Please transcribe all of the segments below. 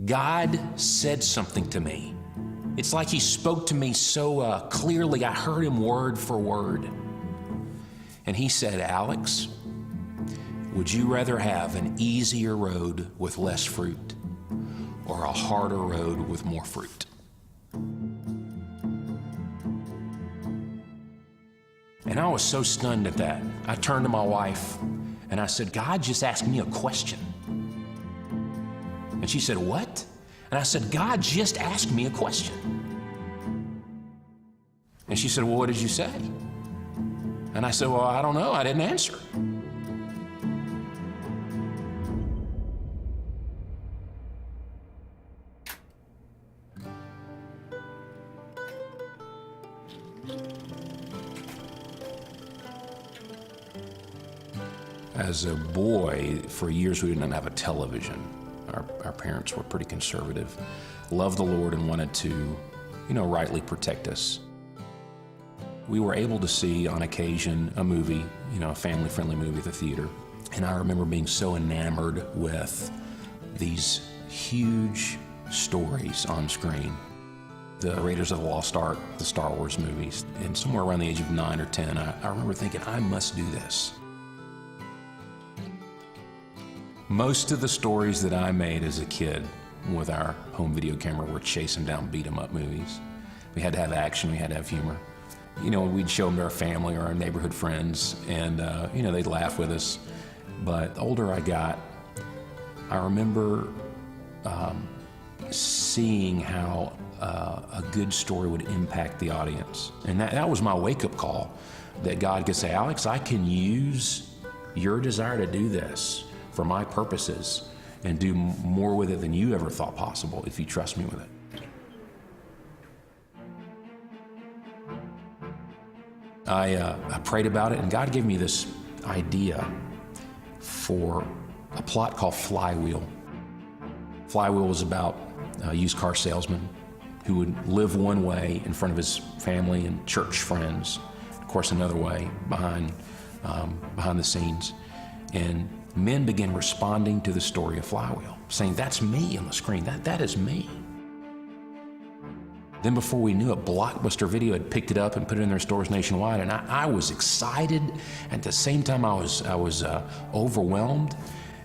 God said something to me. It's like he spoke to me so clearly, I heard him word for word. And he said, Alex, would you rather have an easier road with less fruit or a harder road with more fruit? And I was so stunned at that. I turned to my wife and I said, God just asked me a question. And she said, what? And I said, God just asked me a question. And she said, well, what did you say? And I said, well, I don't know, I didn't answer. As a boy, for years we didn't have a television. Our parents were pretty conservative, loved the Lord and wanted to, rightly protect us. We were able to see on occasion a movie, a family-friendly movie at the theater. And I remember being so enamored with these huge stories on screen. The Raiders of the Lost Ark, the Star Wars movies. And somewhere around the age of 9 or 10, I remember thinking, I must do this. Most of the stories that I made as a kid with our home video camera were chasing down beat-em-up movies. We had to have action, we had to have humor. We'd show them to our family or our neighborhood friends, and they'd laugh with us. But the older I got, I remember seeing how a good story would impact the audience. And that was my wake-up call, that God could say, Alex, I can use your desire to do this for my purposes and do more with it than you ever thought possible if you trust me with it. I prayed about it, and God gave me this idea for a plot called Flywheel. Flywheel was about a used car salesman who would live one way in front of his family and church friends, of course another way behind the scenes. And men began responding to the story of Flywheel, saying, that's me on the screen, that is me. Then before we knew it, Blockbuster Video had picked it up and put it in their stores nationwide, and I was excited. At the same time, I was overwhelmed,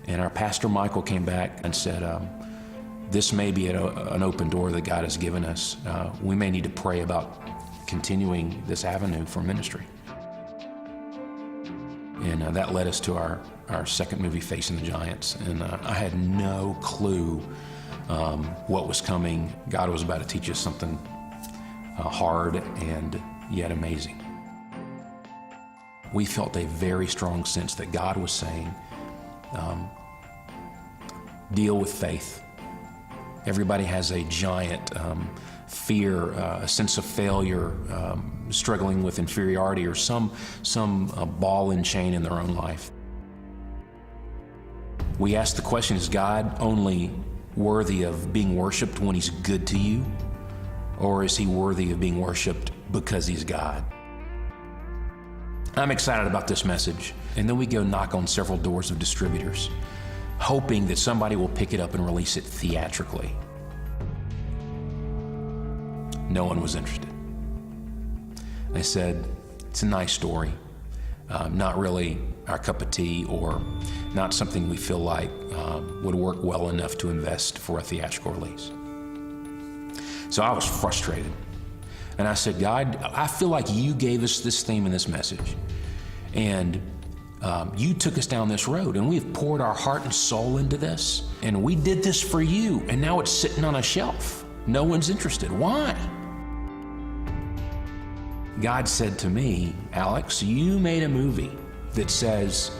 and our pastor Michael came back and said, this may be an open door that God has given us. We may need to pray about continuing this avenue for ministry. And that led us to our second movie, Facing the Giants. And I had no clue what was coming. God was about to teach us something hard and yet amazing. We felt a very strong sense that God was saying, deal with faith. Everybody has a giant fear, a sense of failure, struggling with inferiority or some ball and chain in their own life. We ask the question, is God only worthy of being worshiped when he's good to you? Or is he worthy of being worshiped because he's God? I'm excited about this message. And then we go knock on several doors of distributors, hoping that somebody will pick it up and release it theatrically. No one was interested. They said, it's a nice story, not really our cup of tea, or not something we feel like would work well enough to invest for a theatrical release. So I was frustrated. And I said, God, I feel like you gave us this theme and this message. And you took us down this road, and we've poured our heart and soul into this. And we did this for you, and now it's sitting on a shelf. No one's interested. Why? God said to me, Alex, you made a movie that says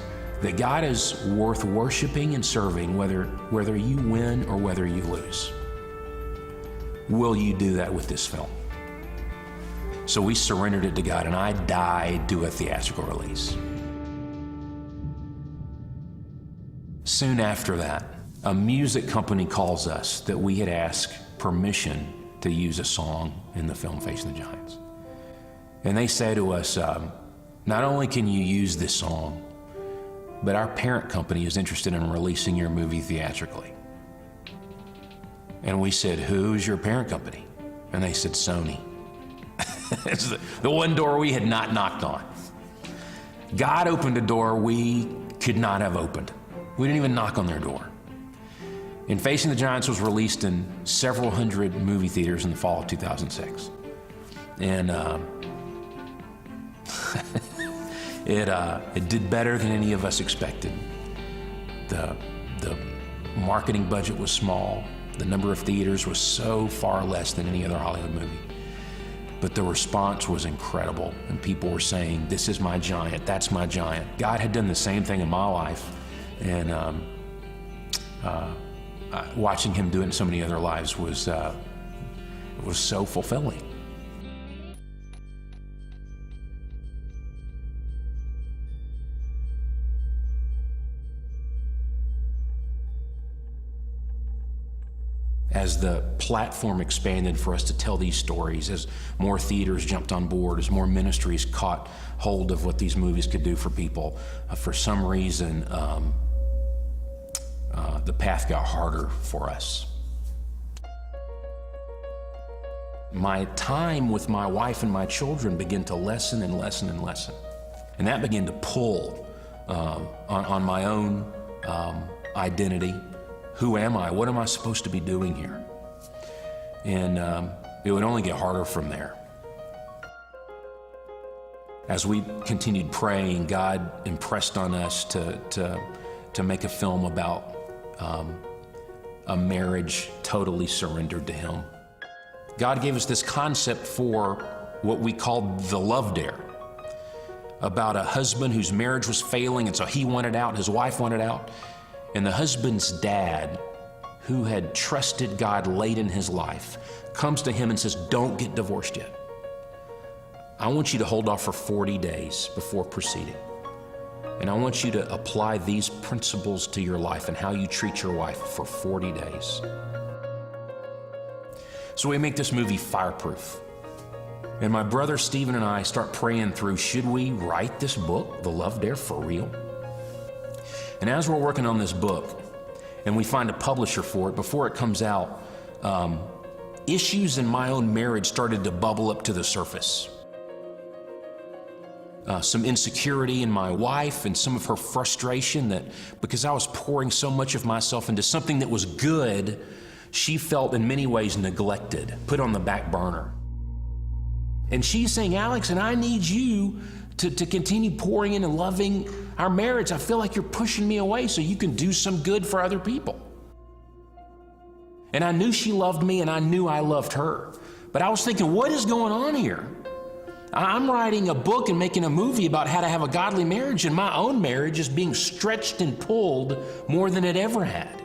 that God is worth worshiping and serving whether you win or whether you lose. Will you do that with this film? So we surrendered it to God, and I died to a theatrical release. Soon after that, a music company calls us that we had asked permission to use a song in the film Facing the Giants. And they say to us, not only can you use this song, but our parent company is interested in releasing your movie theatrically. And we said, who's your parent company? And they said, Sony. It's the one door we had not knocked on. God opened a door we could not have opened. We didn't even knock on their door. And Facing the Giants was released in several hundred movie theaters in the fall of 2006. And it did better than any of us expected. The marketing budget was small. The number of theaters was so far less than any other Hollywood movie. But the response was incredible, and people were saying, this is my giant, that's my giant. God had done the same thing in my life, and watching him do it in so many other lives was so fulfilling. As the platform expanded for us to tell these stories, as more theaters jumped on board, as more ministries caught hold of what these movies could do for people, for some reason, the path got harder for us. My time with my wife and my children began to lessen and lessen and lessen. And that began to pull on my own identity. Who am I? What am I supposed to be doing here? And it would only get harder from there. As we continued praying, God impressed on us to make a film about a marriage totally surrendered to Him. God gave us this concept for what we called the love dare, about a husband whose marriage was failing, and so he wanted out, his wife wanted out. And the husband's dad, who had trusted God late in his life, comes to him and says, don't get divorced yet. I want you to hold off for 40 days before proceeding. And I want you to apply these principles to your life and how you treat your wife for 40 days. So we make this movie Fireproof. And my brother Stephen and I start praying through, should we write this book, The Love Dare, for real? And as we're working on this book, and we find a publisher for it, before it comes out, issues in my own marriage started to bubble up to the surface. Some insecurity in my wife and some of her frustration that because I was pouring so much of myself into something that was good, she felt in many ways neglected, put on the back burner. And she's saying, Alex, and I need you to continue pouring in and loving our marriage. I feel like you're pushing me away so you can do some good for other people. And I knew she loved me and I knew I loved her. But I was thinking, what is going on here? I'm writing a book and making a movie about how to have a godly marriage, and my own marriage is being stretched and pulled more than it ever had.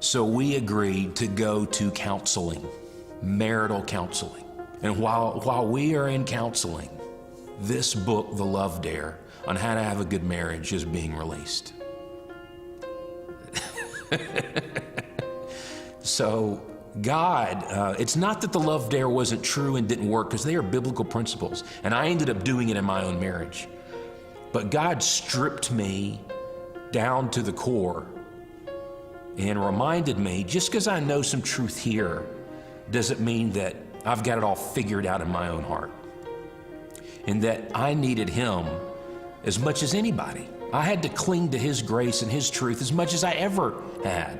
So we agreed to go to counseling, marital counseling. And while we are in counseling, this book, The Love Dare, on how to have a good marriage is being released. So God, it's not that The Love Dare wasn't true and didn't work, because they are biblical principles, and I ended up doing it in my own marriage. But God stripped me down to the core and reminded me, just because I know some truth here doesn't mean that I've got it all figured out in my own heart. And that I needed Him as much as anybody. I had to cling to His grace and His truth as much as I ever had.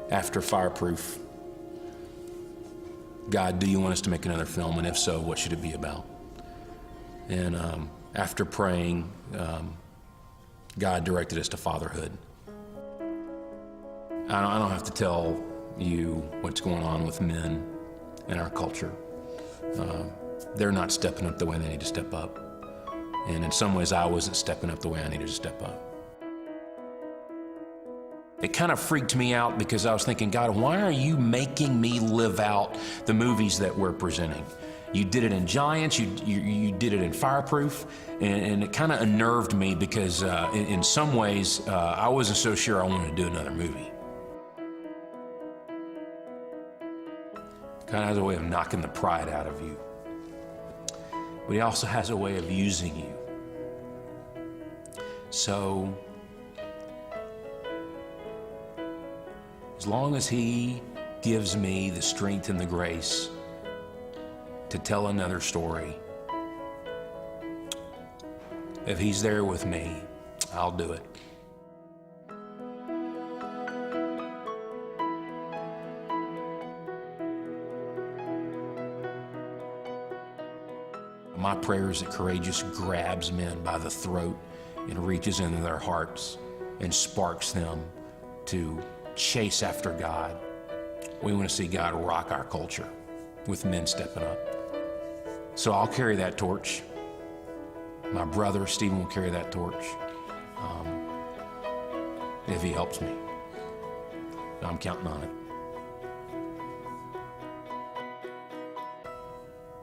After Fireproof, God, do you want us to make another film? And if so, what should it be about? And after praying, God directed us to fatherhood. I don't have to tell you what's going on with men in our culture. They're not stepping up the way they need to step up. And in some ways, I wasn't stepping up the way I needed to step up. It kind of freaked me out because I was thinking, God, why are you making me live out the movies that we're presenting? You did it in Giants, you did it in Fireproof, and it kind of unnerved me because in some ways, I wasn't so sure I wanted to do another movie. God has a way of knocking the pride out of you. But he also has a way of using you. So, as long as he gives me the strength and the grace to tell another story, if he's there with me, I'll do it. My prayer is that Courageous grabs men by the throat and reaches into their hearts and sparks them to chase after God. We want to see God rock our culture with men stepping up. So I'll carry that torch. My brother Stephen will carry that torch if he helps me. I'm counting on it.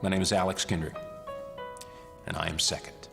My name is Alex Kendrick, and I am second.